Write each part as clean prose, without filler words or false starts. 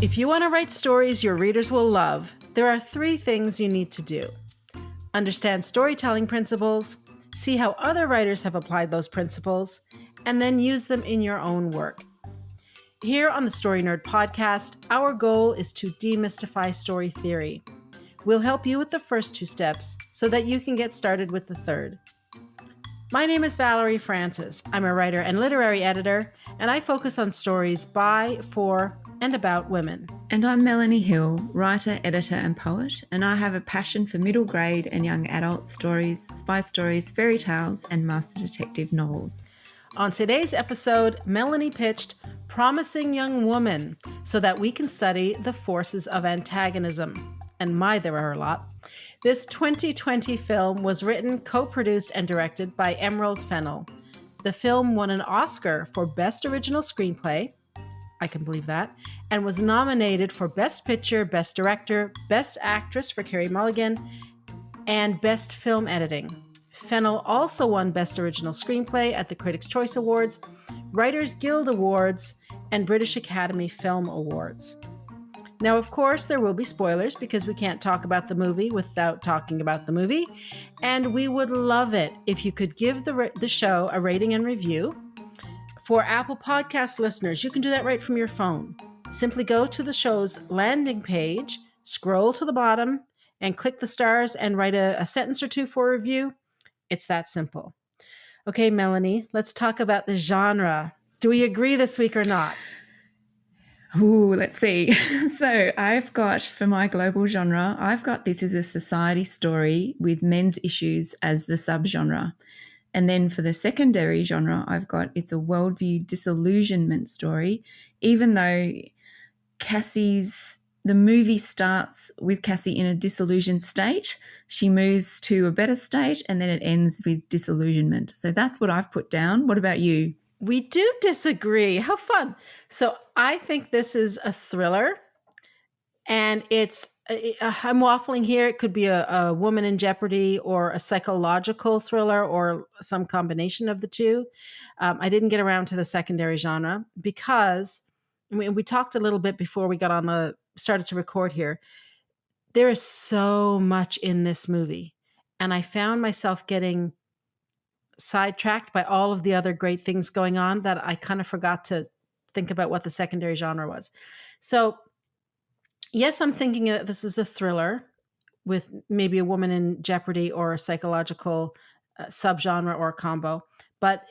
If you want to write stories your readers will love, there are 3 things you need to do. Understand storytelling principles, see how other writers have applied those principles, and then use them in your own work. Here on the Story Nerd podcast, our goal is to demystify story theory. We'll help you with the first 2 steps so that you can get started with the third. My name is Valerie Francis. I'm a writer and literary editor, and I focus on stories by, for, and about women. And I'm Melanie Hill, writer, editor, and poet, and I have a passion for middle grade and young adult stories, spy stories, fairy tales, and master detective novels. On today's episode, Melanie pitched Promising Young Woman so that we can study the forces of antagonism. And my, there are a lot. This 2020 film was written, co-produced, and directed by Emerald Fennell. The film won an Oscar for Best Original Screenplay, I can believe that, and was nominated for Best Picture, Best Director, Best Actress for Carey Mulligan, and Best Film Editing. Fennell also won Best Original Screenplay at the Critics' Choice Awards, Writers Guild Awards, and British Academy Film Awards. Now, of course, there will be spoilers because we can't talk about the movie without talking about the movie, and we would love it if you could give the show a rating and review. For Apple Podcast listeners, you can do that right from your phone. Simply go to the show's landing page, scroll to the bottom, and click the stars and write a sentence or 2 for a review. It's that simple. Okay, Melanie, let's talk about the genre. Do we agree this week or not? Ooh, let's see. So I've got, for my global genre, this is a society story with men's issues as the subgenre. And then for the secondary genre, it's a worldview disillusionment story, even though the movie starts with Cassie in a disillusioned state. She moves to a better state and then it ends with disillusionment. So that's what I've put down. What about you? We do disagree. How fun. So I think this is a thriller, and I'm waffling here. It could be a woman in jeopardy or a psychological thriller or some combination of the two. I didn't get around to the secondary genre because we talked a little bit before we started to record here. There is so much in this movie, and I found myself getting sidetracked by all of the other great things going on that I kind of forgot to think about what the secondary genre was. So yes, I'm thinking that this is a thriller with maybe a woman in jeopardy or a psychological subgenre or a combo. But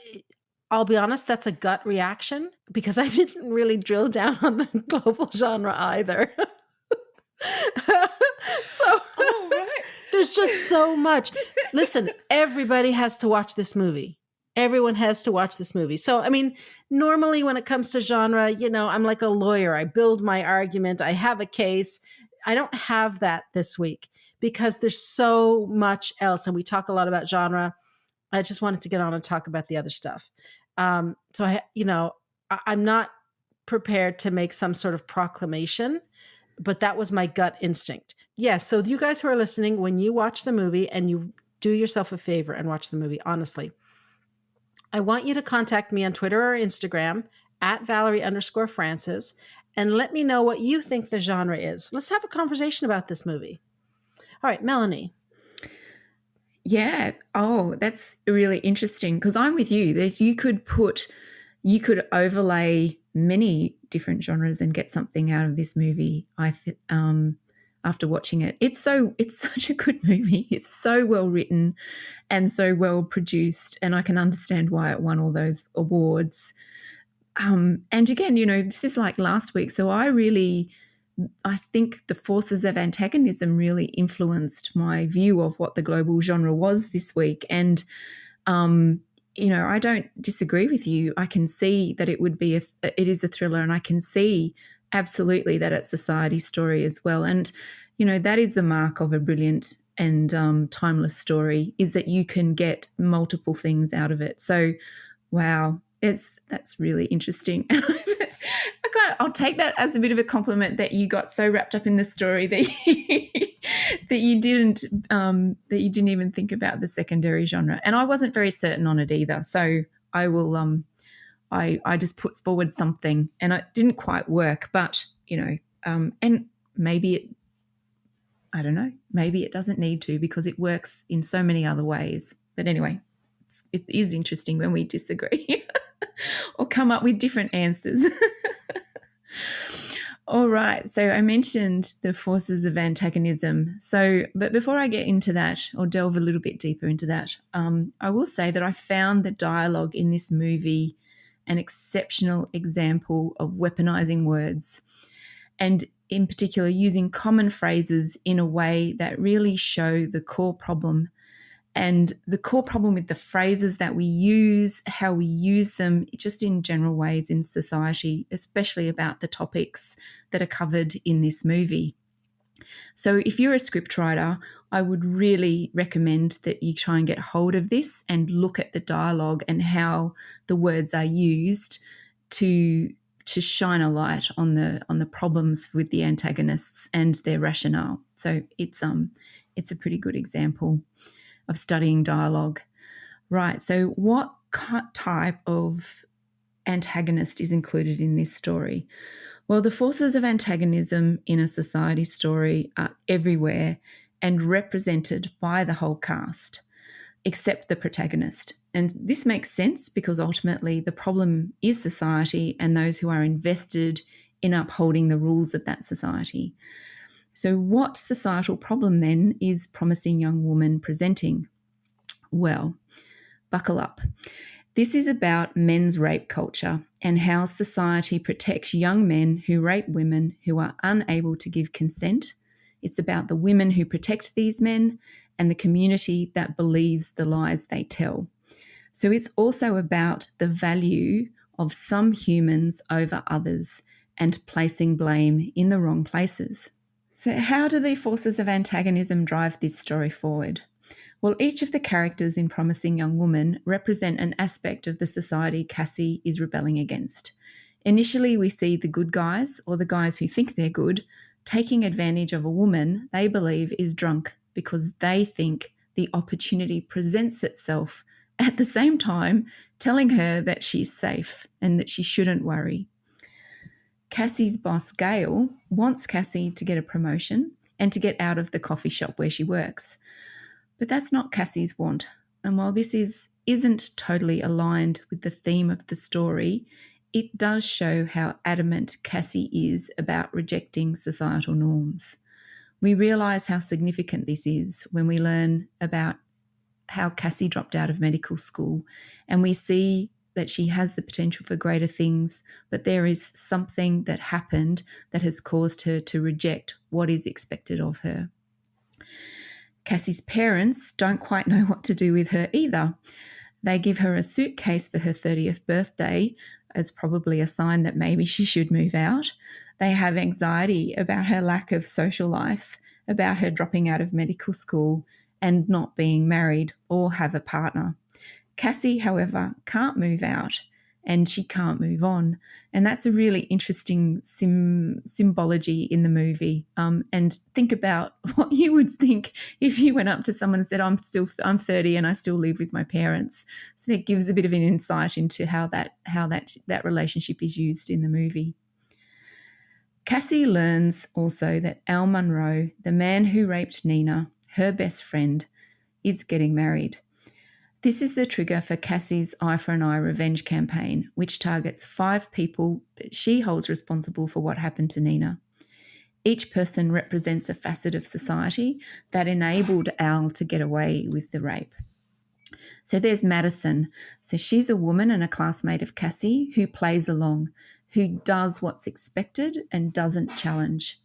I'll be honest, that's a gut reaction because I didn't really drill down on the global genre either. There's just so much. Listen, everybody has to watch this movie. Everyone has to watch this movie. So, I mean, normally when it comes to genre, I'm like a lawyer. I build my argument. I have a case. I don't have that this week because there's so much else. And we talk a lot about genre. I just wanted to get on and talk about the other stuff. I'm not prepared to make some sort of proclamation, but that was my gut instinct. Yes. So you guys who are listening, when you watch the movie, and you do yourself a favor and watch the movie, honestly, I want you to contact me on Twitter or Instagram at Valerie_Francis and let me know what you think the genre is. Let's have a conversation about this movie. All right, Melanie. Yeah. Oh, that's really interesting because I'm with you that you could overlay many different genres and get something out of this movie. After watching it, it's such a good movie. It's so well written and so well produced, and I can understand why it won all those awards. And again, this is like last week, so I think the forces of antagonism really influenced my view of what the global genre was this week. And I don't disagree with you. I can see that it is a thriller, and I can see absolutely that it's a society story as well. And, that is the mark of a brilliant and timeless story, is that you can get multiple things out of it. So, wow, that's really interesting. I'll take that as a bit of a compliment that you got so wrapped up in the story that you didn't even think about the secondary genre. And I wasn't very certain on it either. So I will I just put forward something, and it didn't quite work, but And maybe I don't know, maybe it doesn't need to because it works in so many other ways. But anyway, it is interesting when we disagree or come up with different answers. All right. So I mentioned the forces of antagonism. But before I get into that or delve a little bit deeper into that, I will say that I found the dialogue in this movie an exceptional example of weaponizing words, and in particular using common phrases in a way that really show the core problem. And the core problem with the phrases that we use, how we use them, just in general ways in society, especially about the topics that are covered in this movie. So if you're a scriptwriter, I would really recommend that you try and get hold of this and look at the dialogue and how the words are used to shine a light on the problems with the antagonists and their rationale. So it's a pretty good example of studying dialogue. Right, so what type of antagonist is included in this story? Well, the forces of antagonism in a society story are everywhere and represented by the whole cast, except the protagonist. And this makes sense because ultimately the problem is society and those who are invested in upholding the rules of that society. So what societal problem then is Promising Young Woman presenting? Well, buckle up. This is about men's rape culture and how society protects young men who rape women who are unable to give consent. It's about the women who protect these men and the community that believes the lies they tell. So it's also about the value of some humans over others and placing blame in the wrong places. So how do the forces of antagonism drive this story forward? Well, each of the characters in Promising Young Woman represent an aspect of the society Cassie is rebelling against. Initially, we see the good guys, or the guys who think they're good, taking advantage of a woman they believe is drunk because they think the opportunity presents itself, at the same time telling her that she's safe and that she shouldn't worry. Cassie's boss, Gail, wants Cassie to get a promotion and to get out of the coffee shop where she works. But that's not Cassie's want. And while this isn't totally aligned with the theme of the story, it does show how adamant Cassie is about rejecting societal norms. We realise how significant this is when we learn about how Cassie dropped out of medical school, and we see that she has the potential for greater things, but there is something that happened that has caused her to reject what is expected of her. Cassie's parents don't quite know what to do with her either. They give her a suitcase for her 30th birthday as probably a sign that maybe she should move out. They have anxiety about her lack of social life, about her dropping out of medical school and not being married or have a partner. Cassie, however, can't move out and she can't move on. And that's a really interesting symbology in the movie. And think about what you would think if you went up to someone and said, I'm 30 and I still live with my parents. So that gives a bit of an insight into how that relationship is used in the movie. Cassie learns also that Al Munro, the man who raped Nina, her best friend, is getting married. This is the trigger for Cassie's Eye for an Eye revenge campaign, which targets 5 people that she holds responsible for what happened to Nina. Each person represents a facet of society that enabled Al to get away with the rape. So there's Madison. So she's a woman and a classmate of Cassie who plays along, who does what's expected and doesn't challenge.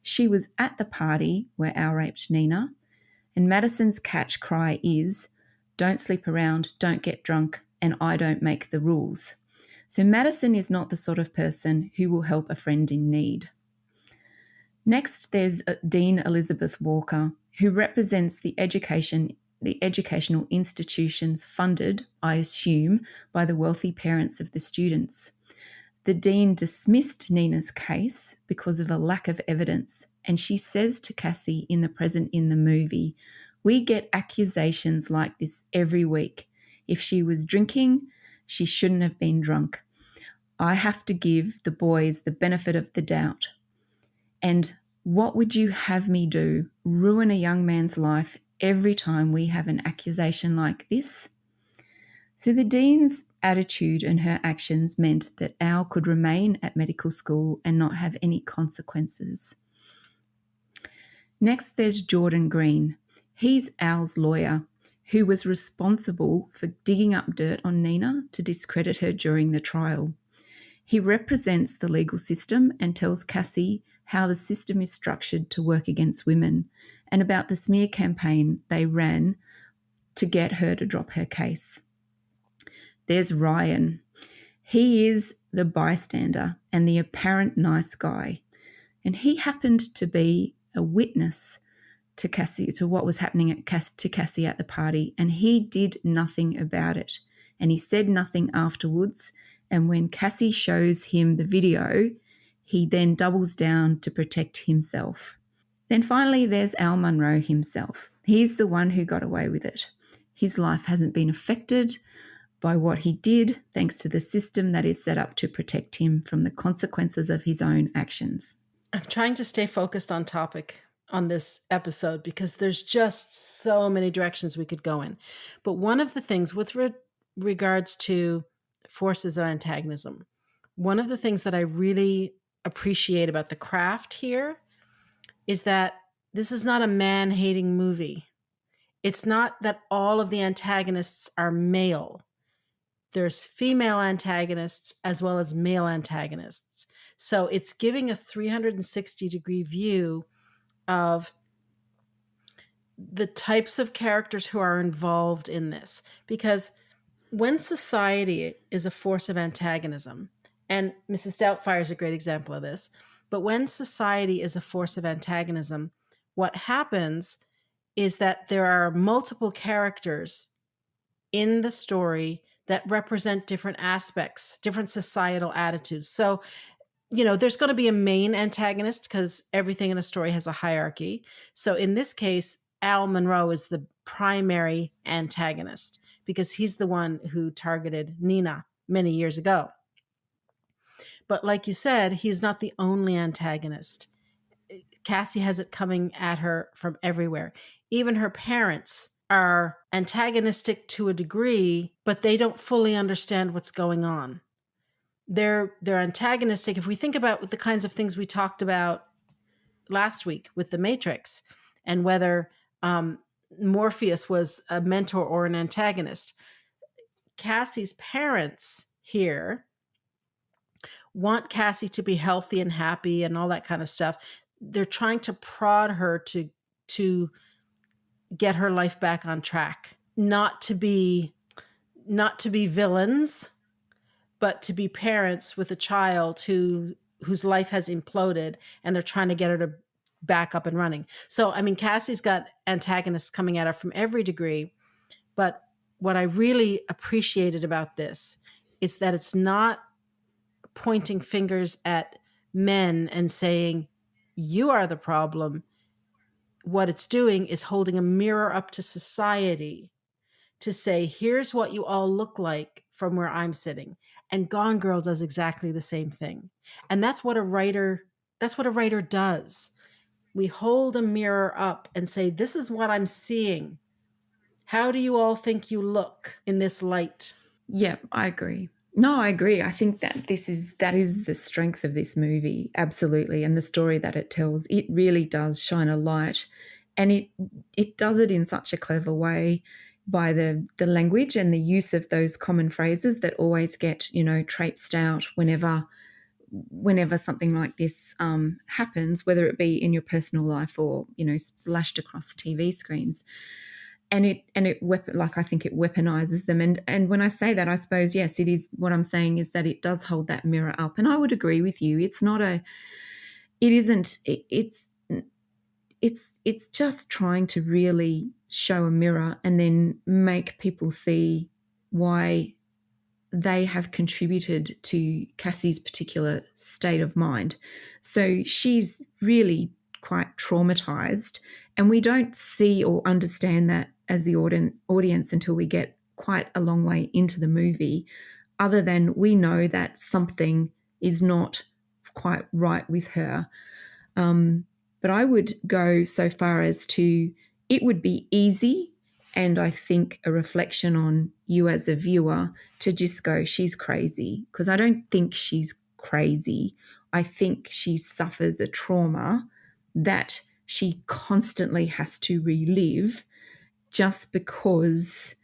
She was at the party where Al raped Nina, and Madison's catch cry is, "Don't sleep around, don't get drunk, and I don't make the rules." So Madison is not the sort of person who will help a friend in need. Next, there's Dean Elizabeth Walker, who represents the educational institutions funded, I assume, by the wealthy parents of the students. The dean dismissed Nina's case because of a lack of evidence, and she says to Cassie in the movie, "We get accusations like this every week. If she was drinking, she shouldn't have been drunk. I have to give the boys the benefit of the doubt." And what would you have me do? Ruin a young man's life every time we have an accusation like this? So the dean's attitude and her actions meant that Al could remain at medical school and not have any consequences. Next, there's Jordan Green. He's Al's lawyer, who was responsible for digging up dirt on Nina to discredit her during the trial. He represents the legal system and tells Cassie how the system is structured to work against women and about the smear campaign they ran to get her to drop her case. There's Ryan. He is the bystander and the apparent nice guy. And he happened to be a witness to Cassie, to what was happening to Cassie at the party, and he did nothing about it. And he said nothing afterwards. And when Cassie shows him the video, he then doubles down to protect himself. Then finally, there's Al Munro himself. He's the one who got away with it. His life hasn't been affected by what he did, thanks to the system that is set up to protect him from the consequences of his own actions. I'm trying to stay focused on topic on this episode because there's just so many directions we could go in. But one of the things with regards to forces of antagonism, one of the things that I really appreciate about the craft here is that this is not a man-hating movie. It's not that all of the antagonists are male. There's female antagonists as well as male antagonists. So it's giving a 360-degree view of the types of characters who are involved in this. Because when society is a force of antagonism, and Mrs. Doubtfire is a great example of this, but when society is a force of antagonism, what happens is that there are multiple characters in the story that represent different aspects, different societal attitudes. So, there's going to be a main antagonist because everything in a story has a hierarchy. So in this case, Al Munro is the primary antagonist because he's the one who targeted Nina many years ago. But like you said, he's not the only antagonist. Cassie has it coming at her from everywhere. Even her parents are antagonistic to a degree, but they don't fully understand what's going on. They're antagonistic. If we think about the kinds of things we talked about last week with the Matrix and whether Morpheus was a mentor or an antagonist, Cassie's parents here want Cassie to be healthy and happy and all that kind of stuff. They're trying to prod her to get her life back on track, not to be villains, but to be parents with a child whose life has imploded and they're trying to get her to back up and running. So, Cassie's got antagonists coming at her from every degree, but what I really appreciated about this is that it's not pointing fingers at men and saying, you are the problem. What it's doing is holding a mirror up to society to say, here's what you all look like from where I'm sitting. And Gone Girl does exactly the same thing. And that's what a writer does. We hold a mirror up and say, this is what I'm seeing. How do you all think you look in this light? Yeah, I agree. No, I agree. I think that that is the strength of this movie, absolutely, and the story that it tells. It really does shine a light, and it does it in such a clever way by the language and the use of those common phrases that always get traipsed out whenever something like this happens, whether it be in your personal life or splashed across TV screens. And I think it weaponizes them. And when I say that, I suppose, yes, it is. What I'm saying is that it does hold that mirror up. And I would agree with you. It's just trying to really show a mirror and then make people see why they have contributed to Cassie's particular state of mind. So she's really quite traumatized, and we don't see or understand that as the audience until we get quite a long way into the movie, other than we know that something is not quite right with her. But I would go so far as to, it would be easy, and I think a reflection on you as a viewer, to just go, she's crazy. Because I don't think she's crazy. I think she suffers a trauma that she constantly has to relive, just because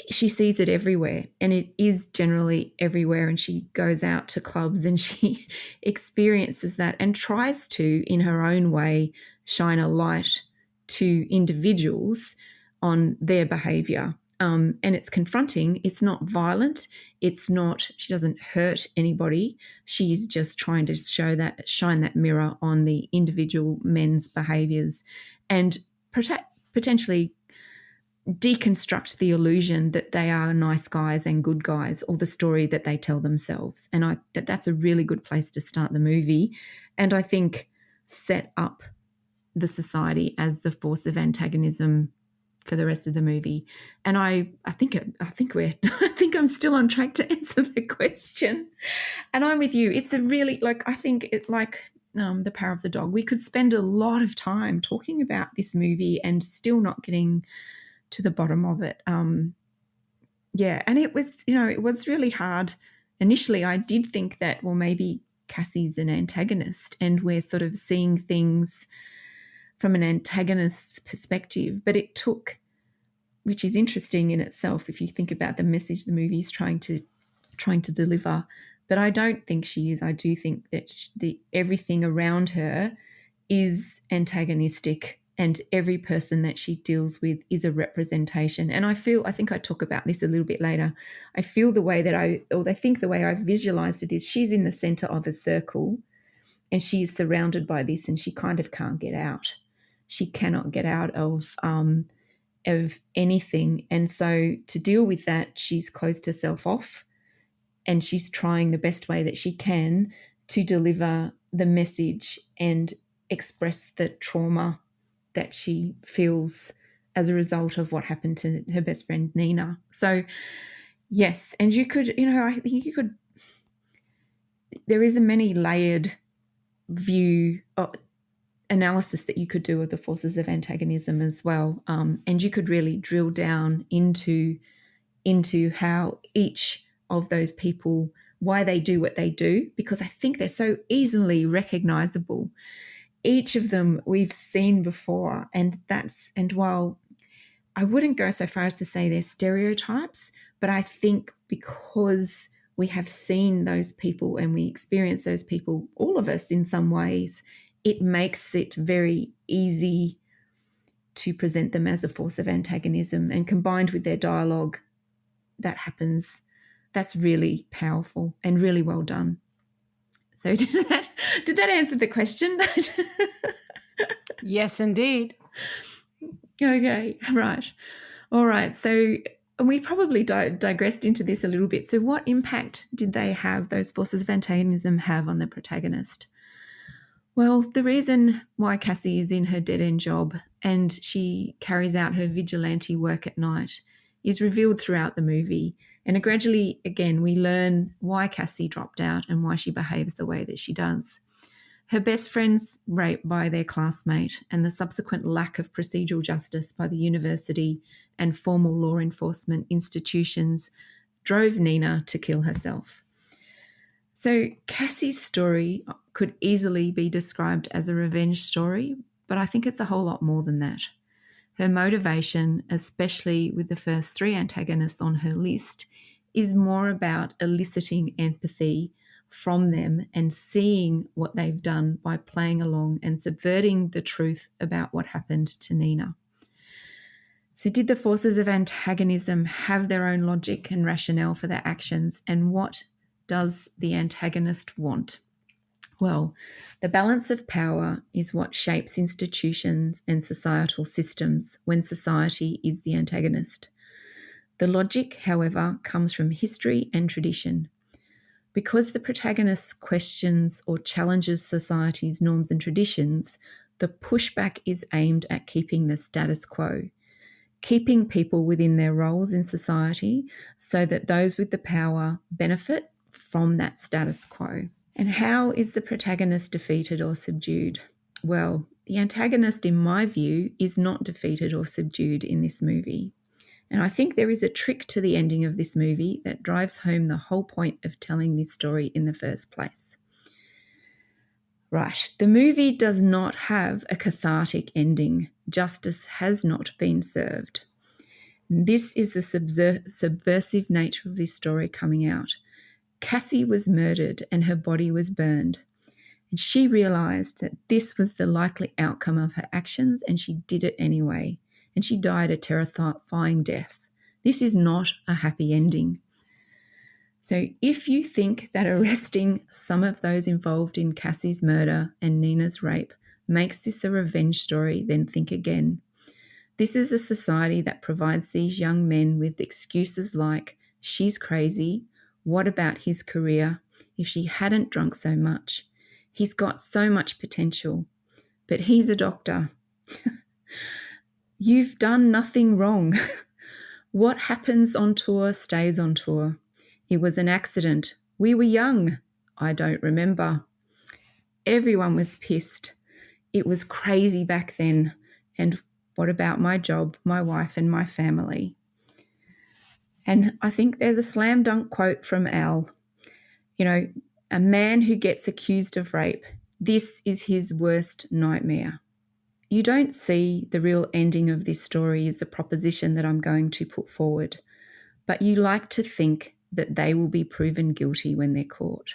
she sees it everywhere, and it is generally everywhere, and she goes out to clubs and she experiences that and tries to, in her own way, shine a light to individuals on their behavior. And it's confronting. It's not violent. It's not, she doesn't hurt anybody. She's just trying to shine that mirror on the individual men's behaviors and potentially deconstruct the illusion that they are nice guys and good guys, or the story that they tell themselves. And that's a really good place to start the movie, and I think set up the society as the force of antagonism for the rest of the movie. And I think I'm still on track to answer the question. And I'm with you. It's a really, I think it, The Power of the Dog, we could spend a lot of time talking about this movie and still not getting to the bottom of it. And it was really hard. Initially, I did think that, well, maybe Cassie's an antagonist and we're sort of seeing things from an antagonist's perspective. But it took, which is interesting in itself if you think about the message the movie's trying to deliver. But I don't think she is. I do think that everything around her is antagonistic, and every person that she deals with is a representation. And I think I talk about this a little bit later. I think the way I've visualized it is, she's in the center of a circle and she is surrounded by this, and she kind of can't get out. She cannot get out of anything. And so to deal with that, she's closed herself off, and she's trying the best way that she can to deliver the message and express the trauma that she feels as a result of what happened to her best friend Nina. So yes, and you could, I think you could, there is a many layered view analysis that you could do of the forces of antagonism as well, and you could really drill down into how each of those people, why they do what they do, because I think they're so easily recognizable. Each of them we've seen before, and while I wouldn't go so far as to say they're stereotypes, but I think because we have seen those people and we experience those people, all of us in some ways, it makes it very easy to present them as a force of antagonism. And combined with their dialogue that happens, that's really powerful and really well done. So did that answer the question? Yes, indeed. Okay, right. All right. So we probably digressed into this a little bit. So what impact did those forces of antagonism have on the protagonist? Well, the reason why Cassie is in her dead-end job and she carries out her vigilante work at night is revealed throughout the movie. And gradually, again, we learn why Cassie dropped out and why she behaves the way that she does. Her best friend's raped by their classmate, and the subsequent lack of procedural justice by the university and formal law enforcement institutions drove Nina to kill herself. So Cassie's story could easily be described as a revenge story, but I think it's a whole lot more than that. Her motivation, especially with the first three antagonists on her list, is more about eliciting empathy from them and seeing what they've done by playing along and subverting the truth about what happened to Nina. So did the forces of antagonism have their own logic and rationale for their actions, and what does the antagonist want? Well, the balance of power is what shapes institutions and societal systems when society is the antagonist. The logic, however, comes from history and tradition. Because the protagonist questions or challenges society's norms and traditions, the pushback is aimed at keeping the status quo, keeping people within their roles in society so that those with the power benefit from that status quo. And how is the protagonist defeated or subdued? Well, the antagonist, in my view, is not defeated or subdued in this movie. And I think there is a trick to the ending of this movie that drives home the whole point of telling this story in the first place. Right, the movie does not have a cathartic ending. Justice has not been served. This is the subversive nature of this story coming out. Cassie was murdered and her body was burned. And she realized that this was the likely outcome of her actions, and she did it anyway. And she died a terrifying death. This is not a happy ending. So if you think that arresting some of those involved in Cassie's murder and Nina's rape makes this a revenge story, then think again. This is a society that provides these young men with excuses like, she's crazy, what about his career? If she hadn't drunk so much, he's got so much potential, but he's a doctor. You've done nothing wrong. What happens on tour stays on tour. It was an accident. We were young. I don't remember. Everyone was pissed. It was crazy back then. And what about my job, my wife, and my family? And I think there's a slam dunk quote from Al. You know, a man who gets accused of rape, this is his worst nightmare. You don't see the real ending of this story as the proposition that I'm going to put forward, but you like to think that they will be proven guilty when they're caught.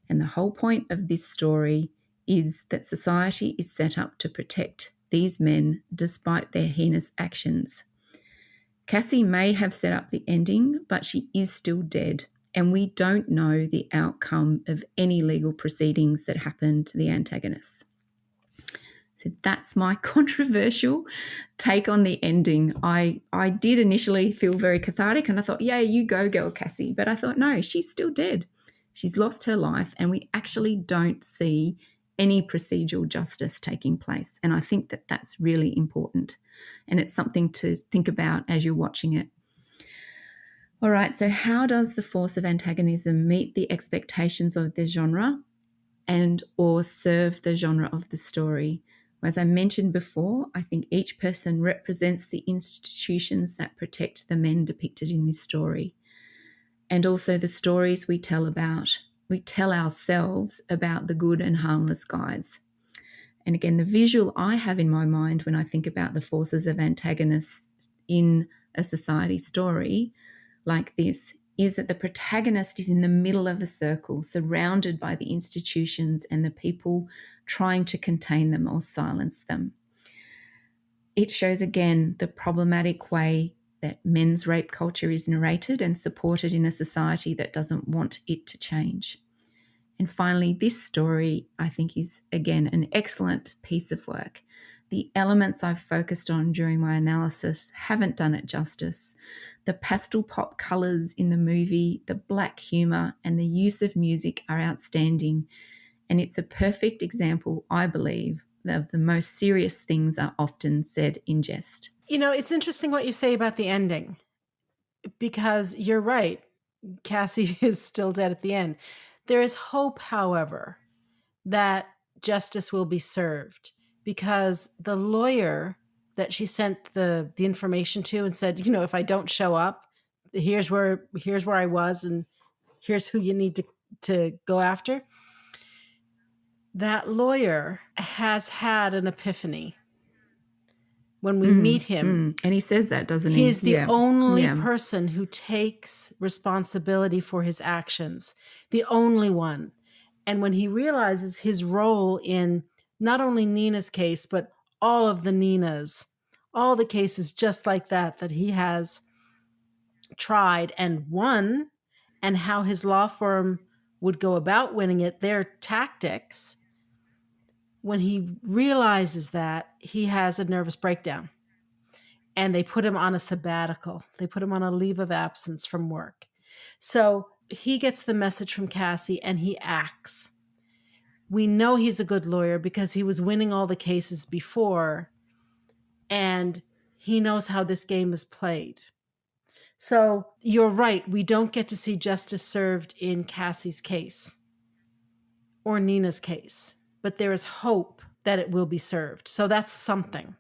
And the whole point of this story is that society is set up to protect these men despite their heinous actions. Cassie may have set up the ending, but she is still dead, and we don't know the outcome of any legal proceedings that happened to the antagonists. So that's my controversial take on the ending. I did initially feel very cathartic, and I thought, yeah, you go, girl, Cassie. But I thought, no, she's still dead. She's lost her life, and we actually don't see any procedural justice taking place. And I think that that's really important, and it's something to think about as you're watching it. All right, so how does the force of antagonism meet the expectations of the genre and or serve the genre of the story? As I mentioned before, I think each person represents the institutions that protect the men depicted in this story, and also the stories we tell ourselves about the good and harmless guys. And again, the visual I have in my mind when I think about the forces of antagonists in a society story like this is that the protagonist is in the middle of a circle, surrounded by the institutions and the people trying to contain them or silence them. It shows again the problematic way that men's rape culture is narrated and supported in a society that doesn't want it to change. And finally, this story, I think, is, again, an excellent piece of work. The elements I've focused on during my analysis haven't done it justice. The pastel pop colours in the movie, the black humour, and the use of music are outstanding. And it's a perfect example, I believe, of the most serious things are often said in jest. You know, it's interesting what you say about the ending, because you're right. Cassie is still dead at the end. There is hope, however, that justice will be served, because the lawyer that she sent the information to and said, you know, if I don't show up, here's where I was, and here's who you need to go after. That lawyer has had an epiphany. When we meet him, and he says that, doesn't he? He's the only person who takes responsibility for his actions, the only one. And when he realizes his role in not only Nina's case, but all of the Ninas, all the cases just like that he has tried and won, and how his law firm would go about winning it, their tactics, when he realizes that, he has a nervous breakdown. And they put him on a sabbatical. They put him on a leave of absence from work. So he gets the message from Cassie and he acts. We know he's a good lawyer because he was winning all the cases before, and he knows how this game is played. So you're right. We don't get to see justice served in Cassie's case or Nina's case, but there is hope that it will be served. So that's something.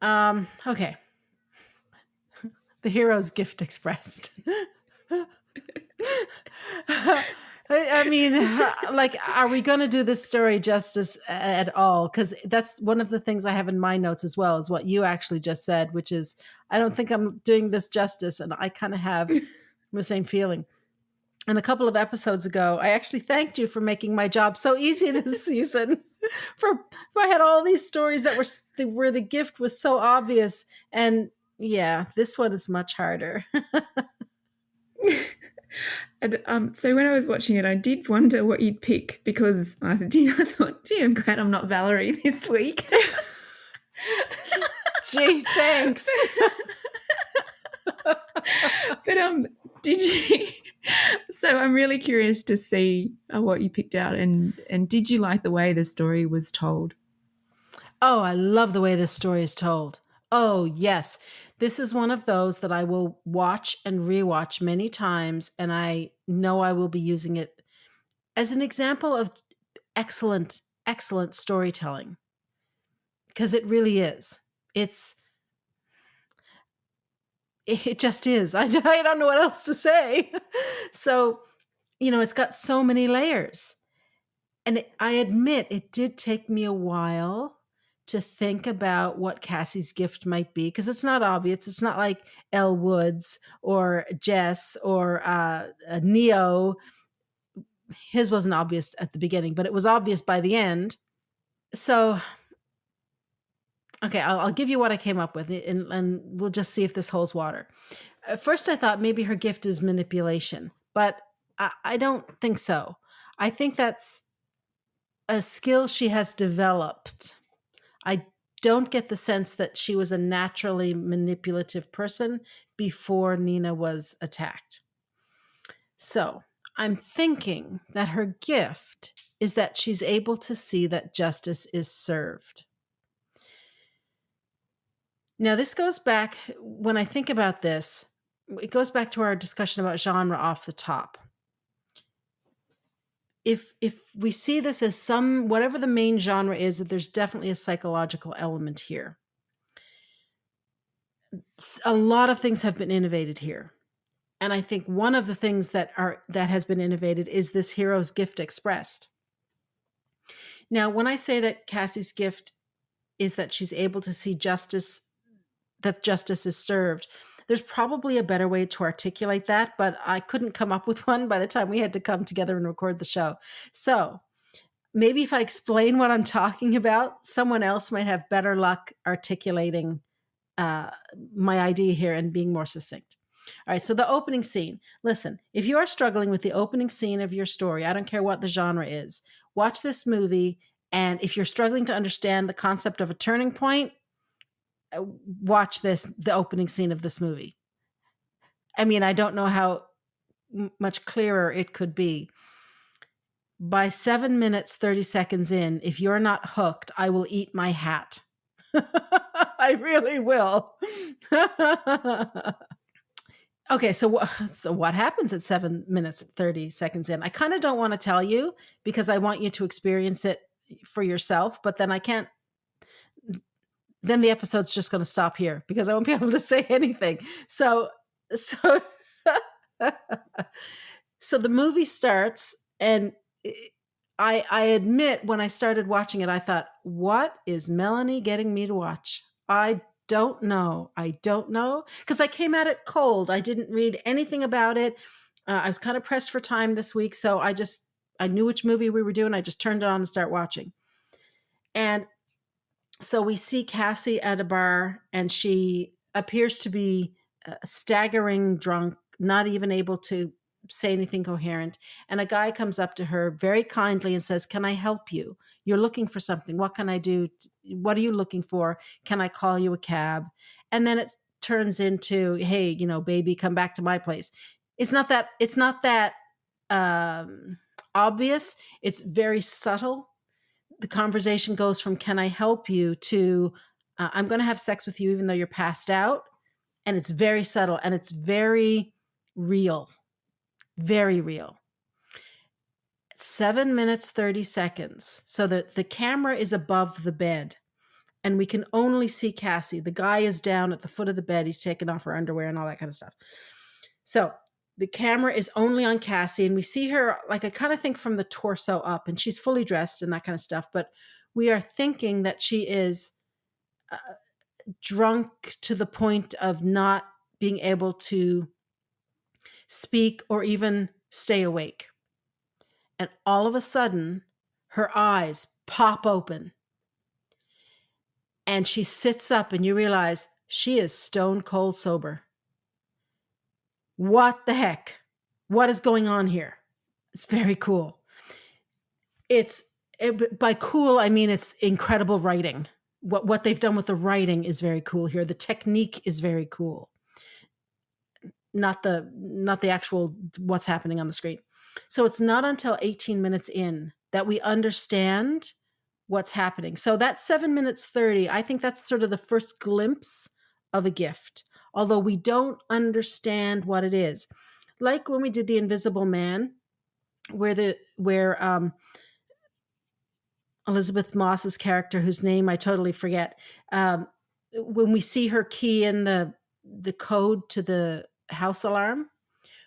Okay. The hero's gift expressed. I mean, like, are we going to do this story justice at all? Because that's one of the things I have in my notes as well, is what you actually just said, which is, I don't think I'm doing this justice. And I kind of have the same feeling. And a couple of episodes ago, I actually thanked you for making my job so easy this season. For I had all these stories that were where the gift was so obvious, and yeah, this one is much harder. And so when I was watching it, I did wonder what you'd pick, because I thought, gee, I'm glad I'm not Valerie this week. Gee, thanks. But did you? So I'm really curious to see what you picked out, and did you like the way the story was told? Oh, I love the way this story is told. Oh, yes. This is one of those that I will watch and rewatch many times, and I know I will be using it as an example of excellent, excellent storytelling. Because it really is. It just is. I don't know what else to say. So, it's got so many layers. And I admit it did take me a while to think about what Cassie's gift might be, because it's not obvious. It's not like Elle Woods or Jess or Neo. His wasn't obvious at the beginning, but it was obvious by the end. So, okay, I'll give you what I came up with, and we'll just see if this holds water. At first, I thought maybe her gift is manipulation, but I don't think so. I think that's a skill she has developed. I don't get the sense that she was a naturally manipulative person before Nina was attacked. So I'm thinking that her gift is that she's able to see that justice is served. Now, this goes back, when I think about this, it goes back to our discussion about genre off the top. If we see this as whatever the main genre is, that there's definitely a psychological element here. A lot of things have been innovated here. And I think one of the things that has been innovated is this hero's gift expressed. Now, when I say that Cassie's gift is that she's able to see justice, that justice is served, there's probably a better way to articulate that, but I couldn't come up with one by the time we had to come together and record the show. So maybe if I explain what I'm talking about, someone else might have better luck articulating my idea here and being more succinct. All right, so the opening scene. Listen, if you are struggling with the opening scene of your story, I don't care what the genre is, watch this movie. And if you're struggling to understand the concept of a turning point, watch the opening scene of this movie. I mean, I don't know how much clearer it could be. By 7 minutes, 30 seconds in, if you're not hooked, I will eat my hat. I really will. Okay, so what happens at 7 minutes, 30 seconds in? I kind of don't want to tell you because I want you to experience it for yourself, but then I can't. Then the episode's just going to stop here because I won't be able to say anything. So so the movie starts, and I admit when I started watching it, I thought, what is Melanie getting me to watch? I don't know. Because I came at it cold. I didn't read anything about it. I was kind of pressed for time this week. So I knew which movie we were doing. I just turned it on and start watching. And so we see Cassie at a bar, and she appears to be staggering drunk, not even able to say anything coherent. And a guy comes up to her very kindly and says, "Can I help you? You're looking for something. What can I do? What are you looking for? Can I call you a cab?" And then it turns into, "Hey, baby, come back to my place." It's not that obvious. It's very subtle. The conversation goes from "Can I help you?" to "I'm going to have sex with you even though you're passed out." And it's very subtle, and it's very real. Very real. 7 minutes, 30 seconds. So the camera is above the bed and we can only see Cassie. The guy is down at the foot of the bed. He's taken off her underwear and all that kind of stuff. So the camera is only on Cassie and we see her, like I kind of think from the torso up, and she's fully dressed and that kind of stuff. But we are thinking that she is drunk to the point of not being able to speak or even stay awake. And all of a sudden, her eyes pop open and she sits up, and you realize she is stone cold sober. What the heck? What is going on here? It's very cool. By cool, I mean it's incredible writing. What they've done with the writing is very cool here. The technique is very cool. Not the actual what's happening on the screen. So it's not until 18 minutes in that we understand what's happening. So that 7 minutes 30, I think that's sort of the first glimpse of a gift, although we don't understand what it is. Like when we did The Invisible Man, where Elizabeth Moss's character, whose name I totally forget, when we see her key in the code to the house alarm,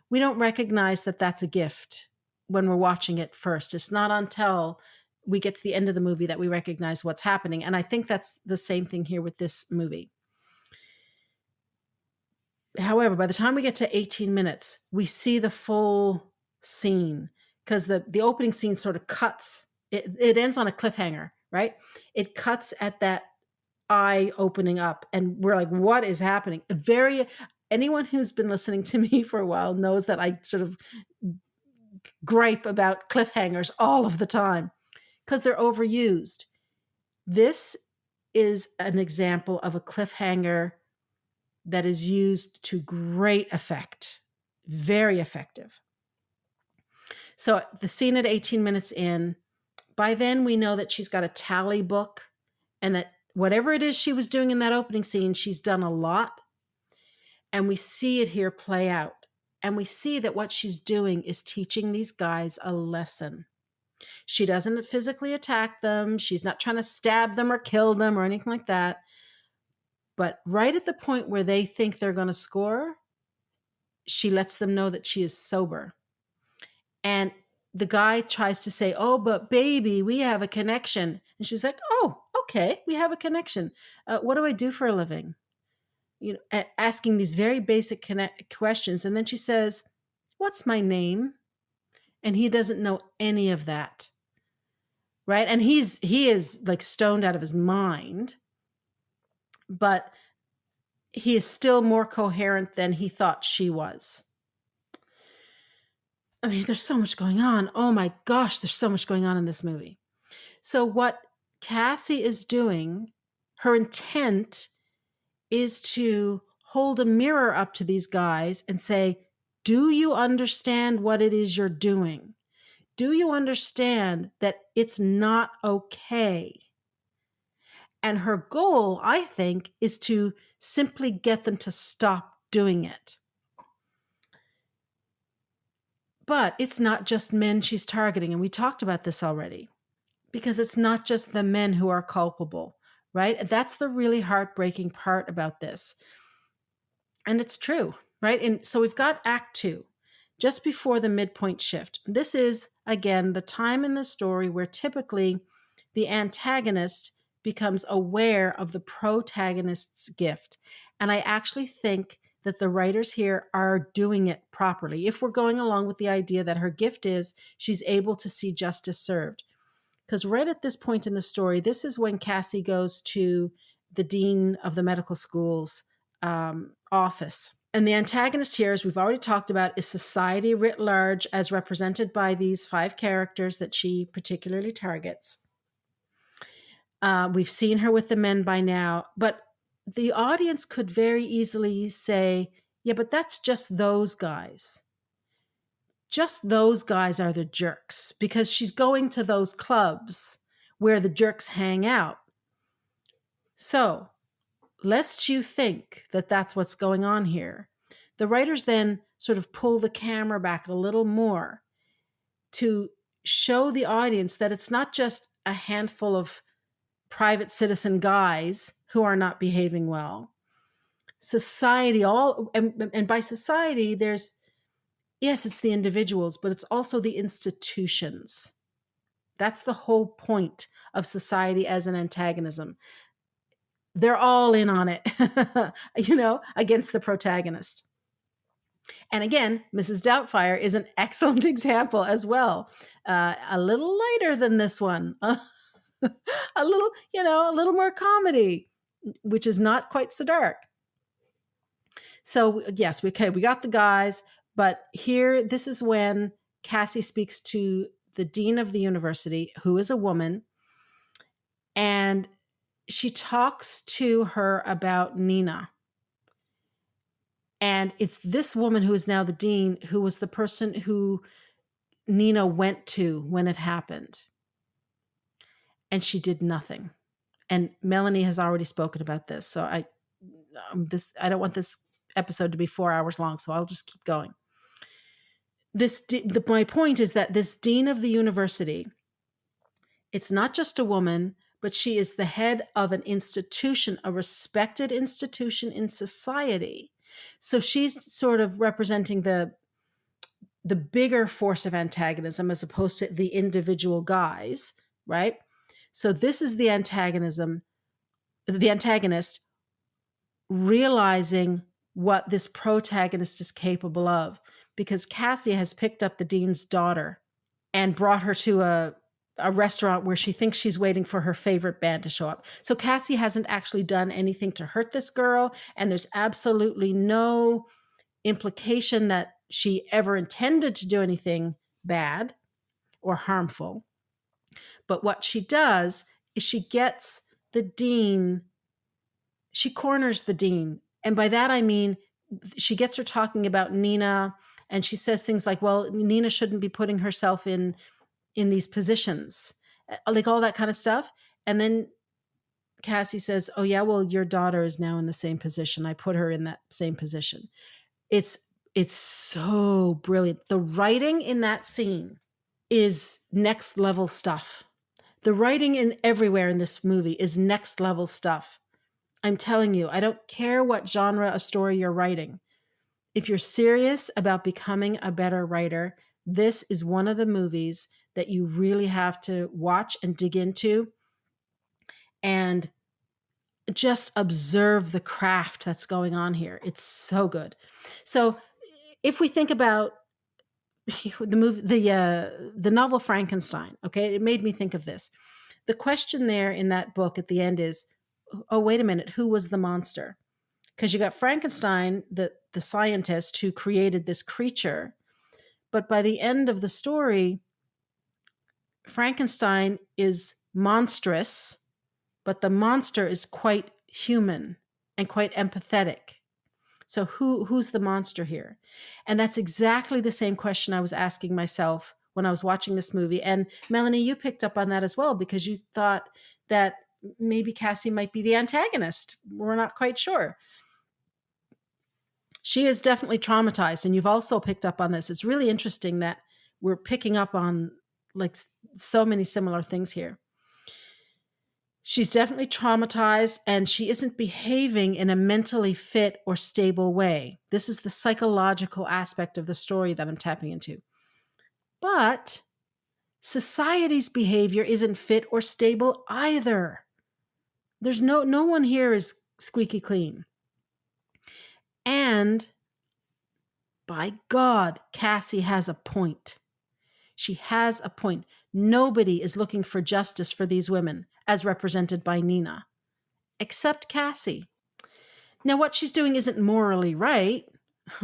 we don't recognize that that's a gift when we're watching it first. It's not until we get to the end of the movie that we recognize what's happening. And I think that's the same thing here with this movie. However, by the time we get to 18 minutes, we see the full scene because the opening scene sort of cuts. It ends on a cliffhanger, right? It cuts at that eye opening up and we're like, what is happening? Anyone who's been listening to me for a while knows that I sort of gripe about cliffhangers all of the time because they're overused. This is an example of a cliffhanger that is used to great effect. Very effective. So the scene at 18 minutes in, by then we know that she's got a tally book and that whatever it is she was doing in that opening scene, she's done a lot. And we see it here play out. And we see that what she's doing is teaching these guys a lesson. She doesn't physically attack them. She's not trying to stab them or kill them or anything like that. But right at the point where they think they're going to score, she lets them know that she is sober. And the guy tries to say, oh, but baby, we have a connection. And she's like, oh, okay, we have a connection. What do I do for a living? Asking these very basic questions. And then she says, what's my name? And he doesn't know any of that. Right. And he is like stoned out of his mind, but he is still more coherent than he thought she was. I mean, there's so much going on. Oh my gosh, there's so much going on in this movie. So what Cassie is doing, her intent is to hold a mirror up to these guys and say, do you understand what it is you're doing? Do you understand that it's not okay? And her goal, I think, is to simply get them to stop doing it. But it's not just men she's targeting. And we talked about this already, because it's not just the men who are culpable, right? That's the really heartbreaking part about this. And it's true, right? And so we've got Act 2, just before the midpoint shift. This is, again, the time in the story where typically the antagonist becomes aware of the protagonist's gift. And I actually think that the writers here are doing it properly. If we're going along with the idea that her gift is she's able to see justice served. Because right at this point in the story, this is when Cassie goes to the dean of the medical school's office. And the antagonist here, as we've already talked about, is society writ large, as represented by these 5 characters that she particularly targets. We've seen her with the men by now, but the audience could very easily say, yeah, but that's just those guys. Just those guys are the jerks, because she's going to those clubs where the jerks hang out. So, lest you think that that's what's going on here, the writers then sort of pull the camera back a little more to show the audience that it's not just a handful of private citizen guys who are not behaving well. Society, and by society, there's, yes, it's the individuals, but it's also the institutions. That's the whole point of society as an antagonism. They're all in on it, against the protagonist. And again, Mrs. Doubtfire is an excellent example as well. A little lighter than this one, a little more comedy, which is not quite so dark. So yes, we got the guys, but here, this is when Cassie speaks to the dean of the university, who is a woman, and she talks to her about Nina. And it's this woman who is now the dean, who was the person who Nina went to when it happened. And she did nothing. And Melanie has already spoken about this. So I don't want this episode to be 4 hours long, so I'll just keep going. My point is that this dean of the university, it's not just a woman, but she is the head of an institution, a respected institution in society. So she's sort of representing the bigger force of antagonism as opposed to the individual guys, right? So this is the antagonist realizing what this protagonist is capable of, because Cassie has picked up the dean's daughter and brought her to a restaurant where she thinks she's waiting for her favorite band to show up. So Cassie hasn't actually done anything to hurt this girl, and there's absolutely no implication that she ever intended to do anything bad or harmful. But what she does is she gets the dean, she corners the dean. And by that, I mean, she gets her talking about Nina, and she says things like, well, Nina shouldn't be putting herself in these positions, like all that kind of stuff. And then Cassie says, oh yeah, well, your daughter is now in the same position. I put her in that same position. It's so brilliant. The writing in that scene is next level stuff. The writing in everywhere in this movie is next level stuff. I'm telling you, I don't care what genre of story you're writing. If you're serious about becoming a better writer, this is one of the movies that you really have to watch and dig into and just observe the craft that's going on here. It's so good. So if we think about the movie, the novel Frankenstein, okay, it made me think of this. The question there in that book at the end is, oh, wait a minute, who was the monster? Because you got Frankenstein, the scientist who created this creature, but by the end of the story, Frankenstein is monstrous, but the monster is quite human and quite empathetic. So who's the monster here? And that's exactly the same question I was asking myself when I was watching this movie. And Melanie, you picked up on that as well, because you thought that maybe Cassie might be the antagonist. We're not quite sure. She is definitely traumatized, and you've also picked up on this. It's really interesting that we're picking up on like so many similar things here. She's definitely traumatized, and she isn't behaving in a mentally fit or stable way. This is the psychological aspect of the story that I'm tapping into. But society's behavior isn't fit or stable either. There's no one here is squeaky clean. And by God, Cassie has a point. She has a point. Nobody is looking for justice for these women, as represented by Nina, except Cassie. Now, what she's doing isn't morally right.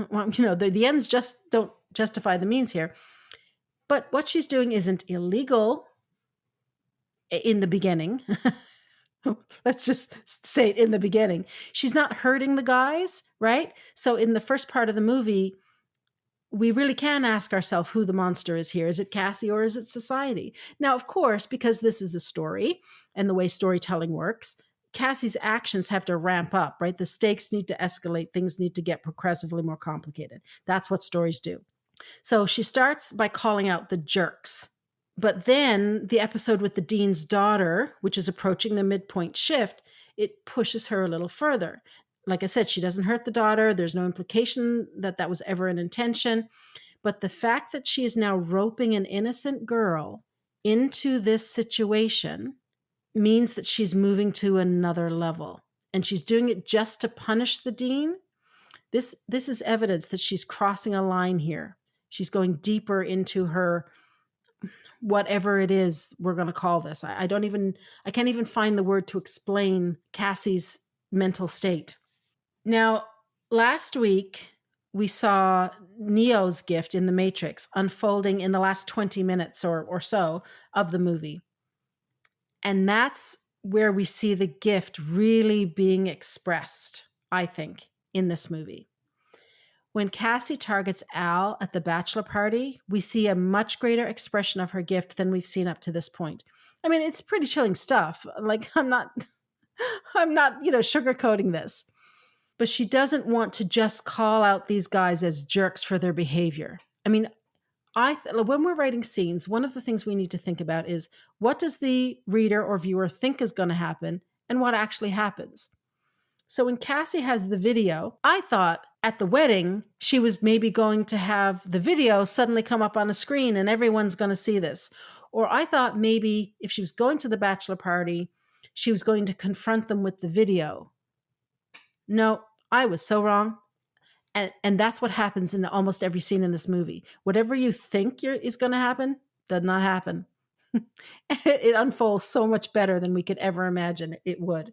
Well, the ends just don't justify the means here. But what she's doing isn't illegal in the beginning. Let's just say it in the beginning. She's not hurting the guys, right? So in the first part of the movie, we really can ask ourselves who the monster is here. Is it Cassie or is it society? Now, of course, because this is a story and the way storytelling works, Cassie's actions have to ramp up, right? The stakes need to escalate. Things need to get progressively more complicated. That's what stories do. So she starts by calling out the jerks. But then the episode with the dean's daughter, which is approaching the midpoint shift, it pushes her a little further. Like I said, she doesn't hurt the daughter. There's no implication that that was ever an intention. But the fact that she is now roping an innocent girl into this situation means that she's moving to another level. And she's doing it just to punish the dean. This is evidence that she's crossing a line here. She's going deeper into her whatever it is we're going to call this. I can't even find the word to explain Cassie's mental state. Now, last week we saw Neo's gift in the Matrix unfolding in the last 20 minutes or so of the movie. And that's where we see the gift really being expressed, I think, in this movie. When Cassie targets Al at the bachelor party, we see a much greater expression of her gift than we've seen up to this point. I mean, it's pretty chilling stuff. Like, I'm not, sugarcoating this. But she doesn't want to just call out these guys as jerks for their behavior. I mean, when we're writing scenes, one of the things we need to think about is what does the reader or viewer think is going to happen and what actually happens. So when Cassie has the video, I thought at the wedding, she was maybe going to have the video suddenly come up on a screen and everyone's going to see this. Or I thought maybe if she was going to the bachelor party, she was going to confront them with the video. No, I was so wrong. And that's what happens in almost every scene in this movie. Whatever you think is going to happen, does not happen. It unfolds so much better than we could ever imagine it would.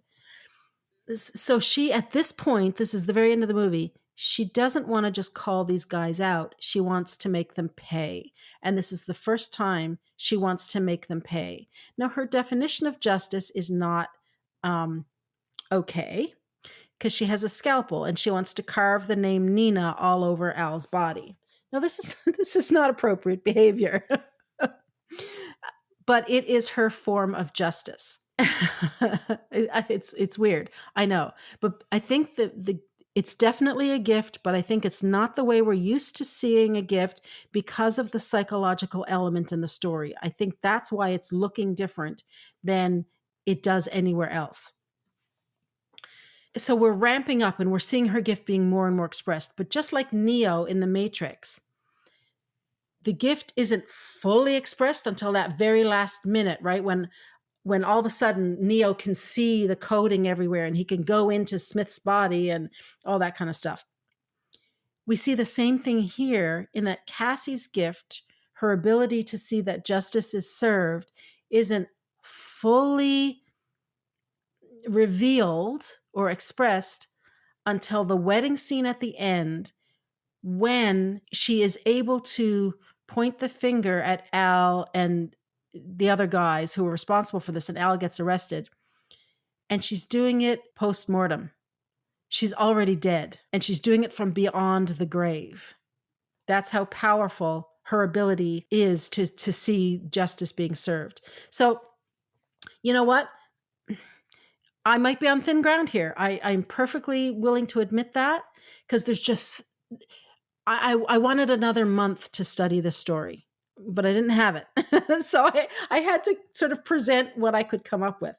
So she, at this point, this is the very end of the movie, she doesn't want to just call these guys out. She wants to make them pay. And this is the first time she wants to make them pay. Now, her definition of justice is not okay, because she has a scalpel and she wants to carve the name Nina all over Al's body. Now, this is not appropriate behavior, but it is her form of justice. It's weird, I know, but I think that it's definitely a gift, but I think it's not the way we're used to seeing a gift because of the psychological element in the story. I think that's why it's looking different than it does anywhere else. So we're ramping up and we're seeing her gift being more and more expressed, but just like Neo in the Matrix, the gift isn't fully expressed until that very last minute, right? When all of a sudden Neo can see the coding everywhere and he can go into Smith's body and all that kind of stuff. We see the same thing here in that Cassie's gift, her ability to see that justice is served, isn't fully revealed or expressed until the wedding scene at the end, when she is able to point the finger at Al and the other guys who were responsible for this, and Al gets arrested. And she's doing it post-mortem. She's already dead, and she's doing it from beyond the grave. That's how powerful her ability is to see justice being served. So, you know what? I might be on thin ground here. I'm perfectly willing to admit that, because there's just, I wanted another month to study this story, but I didn't have it. So I had to sort of present what I could come up with.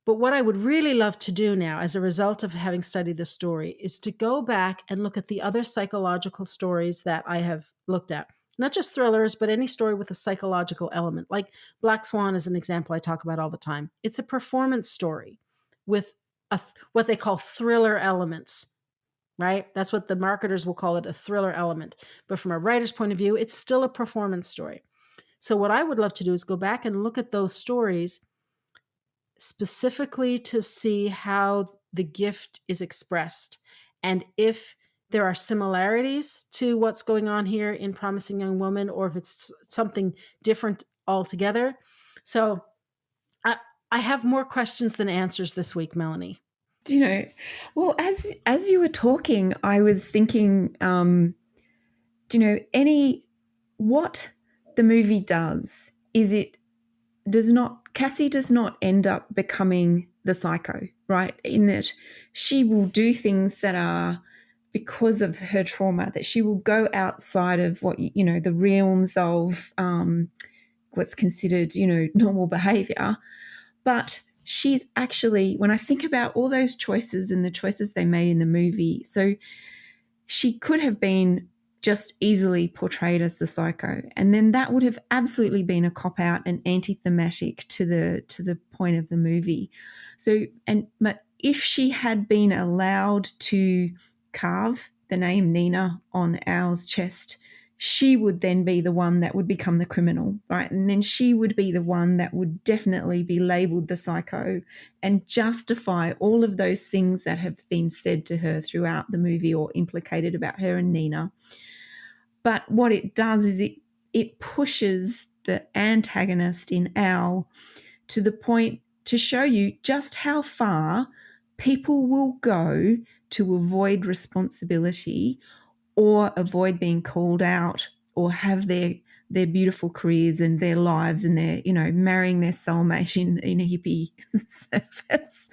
But what I would really love to do now, as a result of having studied this story, is to go back and look at the other psychological stories that I have looked at. Not just thrillers, but any story with a psychological element. Like Black Swan is an example I talk about all the time. It's a performance story with what they call thriller elements, right? That's what the marketers will call it, a thriller element. But from a writer's point of view, it's still a performance story. So what I would love to do is go back and look at those stories specifically to see how the gift is expressed and if there are similarities to what's going on here in Promising Young Woman, or if it's something different altogether. So I have more questions than answers this week, Melanie. Well, as you were talking, I was thinking, what the movie does is Cassie does not end up becoming the psycho, right? In that she will do things that are because of her trauma, that she will go outside of what, the realms of what's considered, normal behavior. But she's actually, when I think about all those choices and the choices they made in the movie, so she could have been just easily portrayed as the psycho, and then that would have absolutely been a cop out and anti-thematic to the point of the movie. But if she had been allowed to carve the name Nina on Al's chest, she would then be the one that would become the criminal, right? And then she would be the one that would definitely be labeled the psycho and justify all of those things that have been said to her throughout the movie or implicated about her and Nina. But what it does is it pushes the antagonist in Al to the point to show you just how far people will go to avoid responsibility or avoid being called out or have their beautiful careers and their lives and their, marrying their soulmate in a hippie service.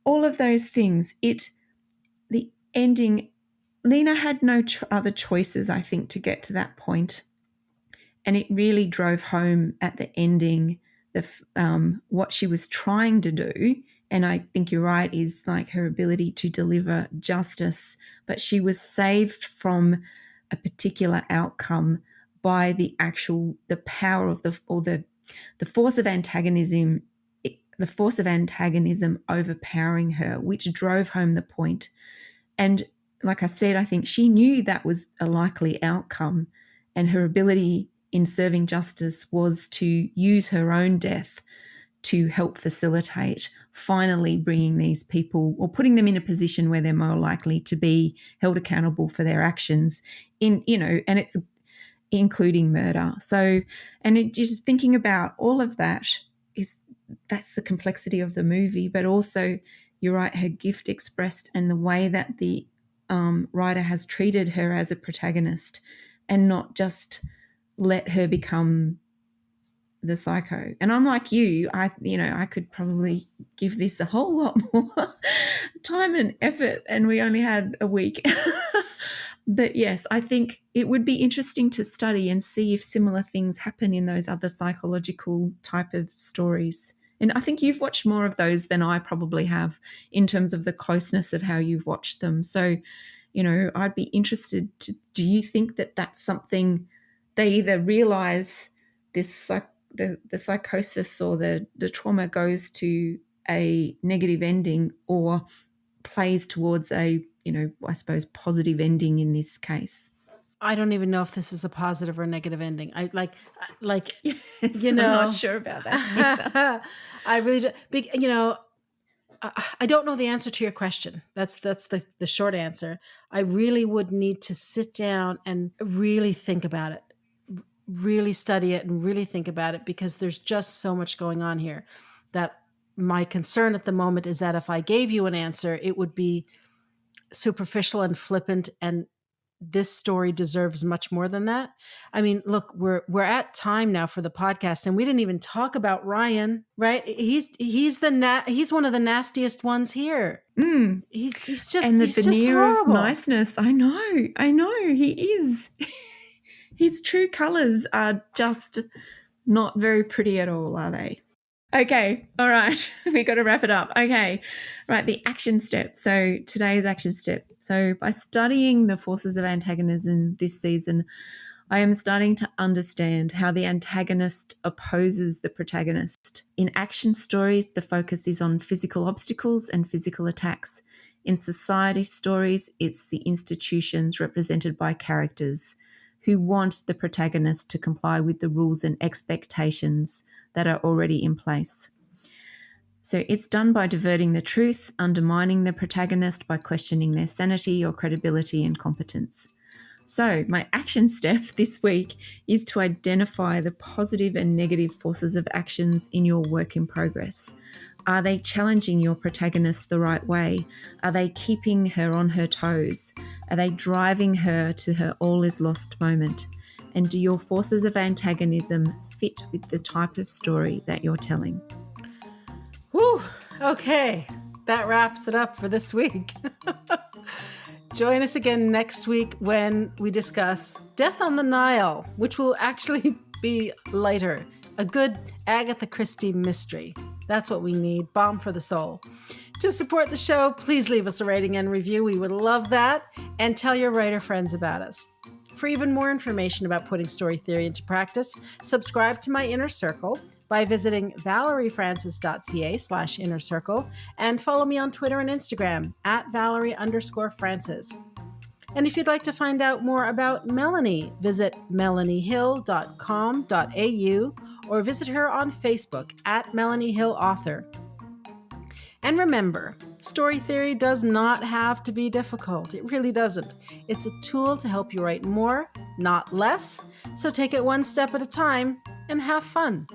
All of those things. The ending, Nina had no other choices, I think, to get to that point. And it really drove home at the ending what she was trying to do. And I think you're right, is like her ability to deliver justice. But she was saved from a particular outcome by the power of the force of antagonism, overpowering her, which drove home the point. And like I said, I think she knew that was a likely outcome, and her ability in serving justice was to use her own death to help facilitate finally bringing these people or putting them in a position where they're more likely to be held accountable for their actions and it's including murder. So, and just thinking about all of that's the complexity of the movie, but also you're right, her gift expressed and the way that the writer has treated her as a protagonist and not just let her become the psycho. And I'm like you, I could probably give this a whole lot more time and effort, and we only had a week. But yes, I think it would be interesting to study and see if similar things happen in those other psychological type of stories. And I think you've watched more of those than I probably have in terms of the closeness of how you've watched them. So, I'd be interested do you think that that's something they either realize this the psychosis or the trauma goes to a negative ending or plays towards a, I suppose, positive ending in this case? I don't even know if this is a positive or negative ending. I like, yes, I'm not sure about that. I really do. I don't know the answer to your question. That's the short answer. I really would need to sit down and really think about it, really study it and really think about it, because there's just so much going on here that my concern at the moment is that if I gave you an answer, it would be superficial and flippant, and this story deserves much more than that. I mean, look, we're at time now for the podcast, and we didn't even talk about Ryan, right? He's one of the nastiest ones here. He's just, and the he's veneer just of niceness. I know he is. His true colors are just not very pretty at all, are they? Okay, all right. We got to wrap it up. Okay, right, the action step. So today's action step. So by studying the forces of antagonism this season, I am starting to understand how the antagonist opposes the protagonist. In action stories, the focus is on physical obstacles and physical attacks. In society stories, it's the institutions represented by characters who want the protagonist to comply with the rules and expectations that are already in place. So it's done by diverting the truth, undermining the protagonist by questioning their sanity or credibility and competence. So my action step this week is to identify the positive and negative forces of actions in your work in progress. Are they challenging your protagonist the right way? Are they keeping her on her toes? Are they driving her to her all is lost moment? And do your forces of antagonism fit with the type of story that you're telling? Whew, okay, that wraps it up for this week. Join us again next week when we discuss Death on the Nile, which will actually be lighter A good Agatha Christie mystery. That's what we need. Balm for the soul. To support the show, please leave us a rating and review. We would love that. And tell your writer friends about us. For even more information about putting story theory into practice, subscribe to my Inner Circle by visiting valeriefrancis.ca/inner circle and follow me on Twitter and Instagram at Valerie_Francis. And if you'd like to find out more about Melanie, visit melaniehill.com.au or visit her on Facebook at Melanie Hill Author. And remember, story theory does not have to be difficult. It really doesn't. It's a tool to help you write more, not less. So take it one step at a time and have fun.